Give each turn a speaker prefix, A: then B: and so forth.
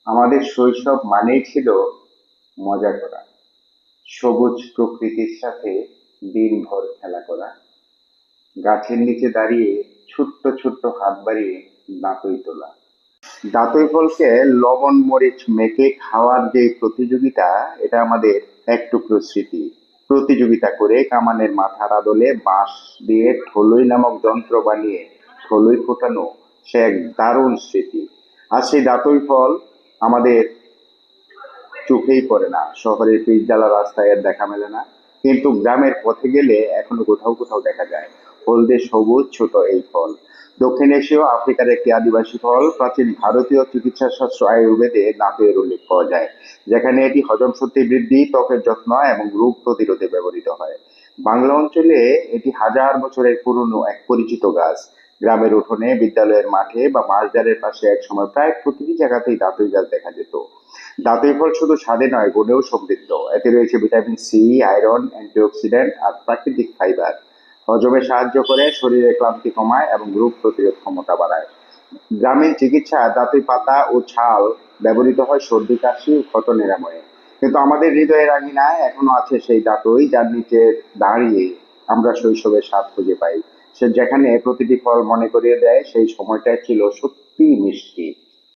A: আমাদের শৈশব মানেই ছিল মজা করা, সবুজ প্রকৃতির সাথে দিনভর খেলা করা, গাছের নিচে দাঁড়িয়ে ছোট্ট ছোট্ট হাত বাড়িয়ে দাঁতই তোলা। দাঁতই ফলকে লবণ মরিচ মেখে খাওয়ার যে প্রতিযোগিতা, এটা আমাদের এক টুকরো স্মৃতি। প্রতিযোগিতা করে কামানের মাথার আদলে বাঁশ দিয়ে ঠোলই নামক যন্ত্র বানিয়ে ঠোলই ফোটানো, সে এক দারুণ স্মৃতি। আর সেই দাঁতই ফল আমাদের চোখেই পড়ে না, শহরের পিচঢালা রাস্তায় এর দেখা মেলে না, কিন্তু গ্রামের পথে গেলে এখনো কোথাও কোথাও দেখা যায় হলদে সবুজ ছোট এই ফল। দক্ষিণ এশীয় আফ্রিকার একটি আদিবাসী ফল, প্রাচীন ভারতীয় চিকিৎসা শাস্ত্র আয়ুর্বেদে দাঁতের উল্লেখ পাওয়া যায়, যেখানে এটি হজম শক্তি বৃদ্ধি, ত্বকের যত্ন এবং রোগ প্রতিরোধে ব্যবহৃত হয়। বাংলা অঞ্চলে এটি হাজার বছরের পুরনো এক পরিচিত গাছ। গ্রামের উঠোনে, বিদ্যালয়ের মাঠে বা বাঁশঝাড়ের পাশে একসময় প্রায় প্রতিটি জায়গাতেই দাঁতই গাছ দেখা যেত। দাঁতের ফল শুধু স্বাদে নয়, গুণেও সমৃদ্ধ। এতে রয়েছে ভিটামিন সি, আয়রন, অ্যান্টিঅক্সিডেন্ট আর প্রাকৃতিক ফাইবার। হজমে সাহায্য করে, শরীরে ক্লান্তি কমায় এবং রোগ প্রতিরোধ ক্ষমতা বাড়ায়। গ্রামীণ চিকিৎসা দাঁতের পাতা ও ছাল ব্যবহৃত হয় সর্দি কাশি ও ক্ষত নিরাময়ে। কিন্তু আমাদের হৃদয়ের আঙিনায় এখনো আছে সেই দাঁতই, যার নিচে দাঁড়িয়ে আমরা শৈশবের স্বাদ খুঁজে পাই। সে যেখানে প্রতিটি ফল মনে করিয়ে দেয় সেই সময়টা ছিল সত্যি মিষ্টি।